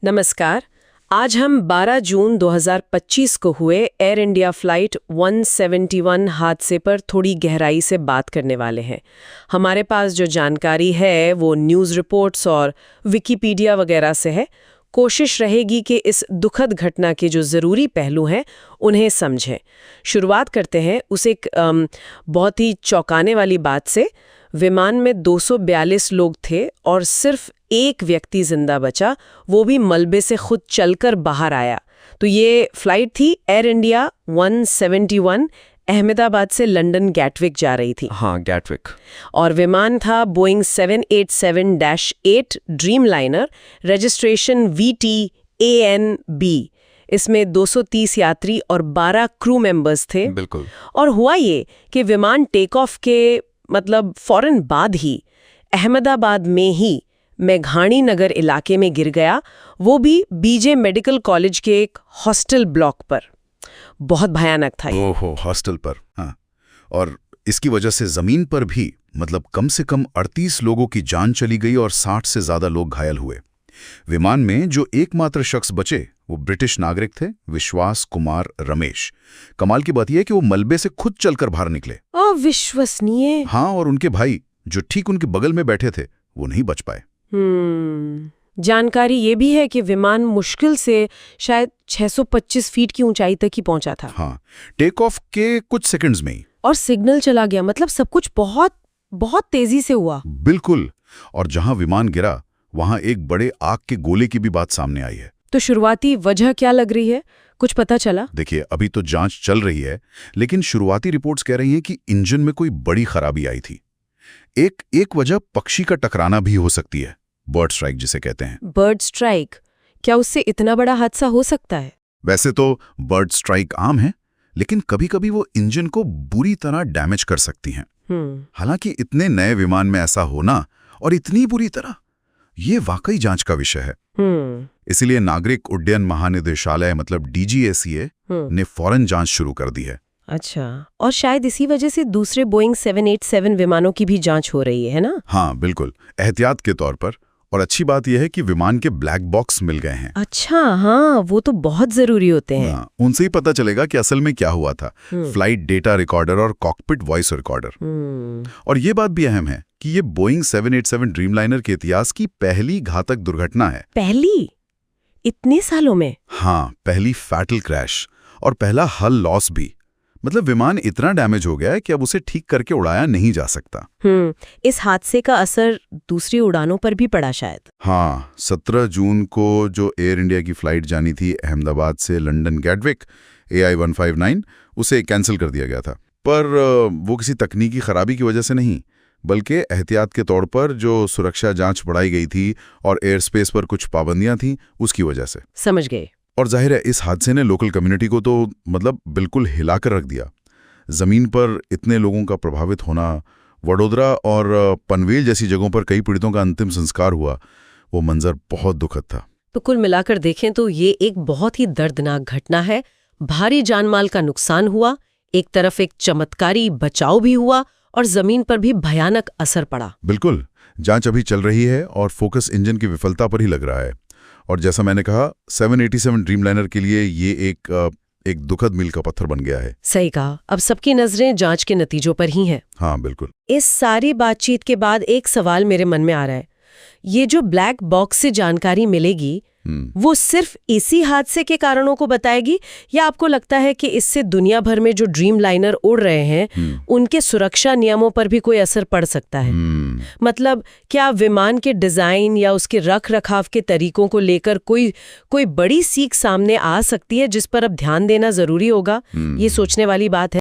नमस्कार। आज हम 12 जून 2025 को हुए एयर इंडिया फ्लाइट 171 हादसे पर थोड़ी गहराई से बात करने वाले हैं। हमारे पास जो जानकारी है वो न्यूज़ रिपोर्ट्स और विकिपीडिया वगैरह से है। कोशिश रहेगी कि इस दुखद घटना के जो ज़रूरी पहलू हैं उन्हें समझें। शुरुआत करते हैं उस एक बहुत ही चौंकाने वाली बात से। विमान में 242 लोग थे और सिर्फ एक व्यक्ति जिंदा बचा, वो भी मलबे से खुद चलकर बाहर आया। तो ये फ्लाइट थी एयर इंडिया 171, अहमदाबाद से लंदन गैटविक जा रही थी। हाँ, गैटविक। और विमान था Boeing 787-8 dream liner, registration VTANB। इसमें 230 यात्री और 12 क्रू मेंबर्स थे। बिल्कुल। और हुआ ये कि विमान टेक ऑफ के फौरन बाद ही अहमदाबाद में ही मेघाणी नगर इलाके में गिर गया, वो भी बीजे मेडिकल कॉलेज के एक हॉस्टल ब्लॉक पर। बहुत भयानक था ये। ओहो, हॉस्टल पर। हाँ, और इसकी वजह से जमीन पर भी कम से कम 38 लोगों की जान चली गई और 60 से ज्यादा लोग घायल हुए। विमान में जो एकमात्र शख्स बचे वो ब्रिटिश नागरिक थे, विश्वास कुमार रमेश। कमाल की बात यह है कि वो मलबे से खुद चलकर बाहर निकले। अविश्वसनीय। हाँ, और उनके भाई जो ठीक उनके बगल में बैठे थे वो नहीं बच पाए। जानकारी ये भी है कि विमान मुश्किल से शायद 625 फीट की ऊंचाई तक ही पहुंचा था। हाँ, टेक ऑफ के कुछ सेकंड्स में ही। और सिग्नल चला गया, सब कुछ बहुत बहुत तेजी से हुआ। बिल्कुल। और जहां विमान गिरा वहां एक बड़े आग के गोले की भी बात सामने आई है। तो शुरुआती वजह क्या लग रही है, कुछ पता चला? देखिए, अभी तो जांच चल रही है, लेकिन शुरुआती रिपोर्ट्स कह रही हैं कि इंजन में कोई बड़ी खराबी आई थी। एक वजह पक्षी का टकराना भी हो सकती है, बर्ड स्ट्राइक जिसे कहते हैं। Bird strike? क्या उससे इतना बड़ा हादसा हो सकता है? वैसे तो बर्ड स्ट्राइक आम है, लेकिन कभी-कभी वो इंजन को बुरी तरह डैमेज कर सकती हैं। हालांकि इतने नए विमान में ऐसा होना और इतनी बुरी तरह, ये वाकई जांच का विषय है। इसलिए नागरिक उड्डयन महानिदेशालय DGACA ने फौरन जांच शुरू कर दी है। अच्छा, और शायद इसी वजह से दूसरे बोइंग 787 विमानों की भी जांच हो रही है ना? हाँ, बिल्कुल, एहतियात के तौर पर। और अच्छी बात यह है कि विमान के ब्लैक बॉक्स मिल गए हैं। अच्छा, हाँ, वो तो बहुत जरूरी होते हैं। हाँ, उनसे ही पता चलेगा कि असल में क्या हुआ था। फ्लाइट डेटा रिकॉर्डर और कॉकपिट वॉइस रिकॉर्डर। और ये बात भी अहम है कि ये बोइंग 787 ड्रीमलाइनर के इतिहास की पहली घातक दुर्घटना है। पहली? इतने सालों में? हाँ, पहली फैटल क्रैश और पहला हल लॉस भी। विमान इतना डैमेज हो गया है कि अब उसे ठीक करके उड़ाया नहीं जा सकता। इस हादसे का असर दूसरी उड़ानों पर भी पड़ा शायद। हाँ, 17 जून को जो एयर इंडिया की फ्लाइट जानी थी अहमदाबाद से लंदन गैटविक AI 159, उसे कैंसिल कर दिया गया था। पर वो किसी तकनीकी खराबी की वजह से नहीं, बल्कि एहतियात के तौर पर जो सुरक्षा जांच बढ़ाई गई थी और एयर स्पेस पर कुछ पाबंदियां थी, उसकी वजह से। समझ गए। और जाहिर है इस हादसे ने लोकल कम्युनिटी को तो बिल्कुल हिलाकर रख दिया। जमीन पर इतने लोगों का प्रभावित होना, वडोदरा और पनवेल जैसी जगहों पर कई पीड़ितों का अंतिम संस्कार हुआ, वो मंजर बहुत दुखद था। तो कुल मिलाकर देखें तो ये एक बहुत ही दर्दनाक घटना है। भारी जानमाल का नुकसान हुआ, एक तरफ एक चमत्कारी बचाव भी हुआ और जमीन पर भी भयानक असर पड़ा। बिल्कुल, जांच अभी चल रही है और फोकस इंजन की विफलता पर ही लग रहा है। और जैसा मैंने कहा, 787 ड्रीमलाइनर के लिए ये एक दुखद मील का पत्थर बन गया है। सही कहा। अब सबकी नजरें जांच के नतीजों पर ही हैं। हाँ, बिल्कुल। इस सारी बातचीत के बाद एक सवाल मेरे मन में आ रहा है, ये जो ब्लैक बॉक्स से जानकारी मिलेगी वो सिर्फ इसी हादसे के कारणों को बताएगी, या आपको लगता है कि इससे दुनिया भर में जो ड्रीम लाइनर उड़ रहे हैं उनके सुरक्षा नियमों पर भी कोई असर पड़ सकता है? क्या विमान के डिजाइन या उसके रख रखाव के तरीकों को लेकर कोई बड़ी सीख सामने आ सकती है जिस पर अब ध्यान देना जरूरी होगा? ये सोचने वाली बात है।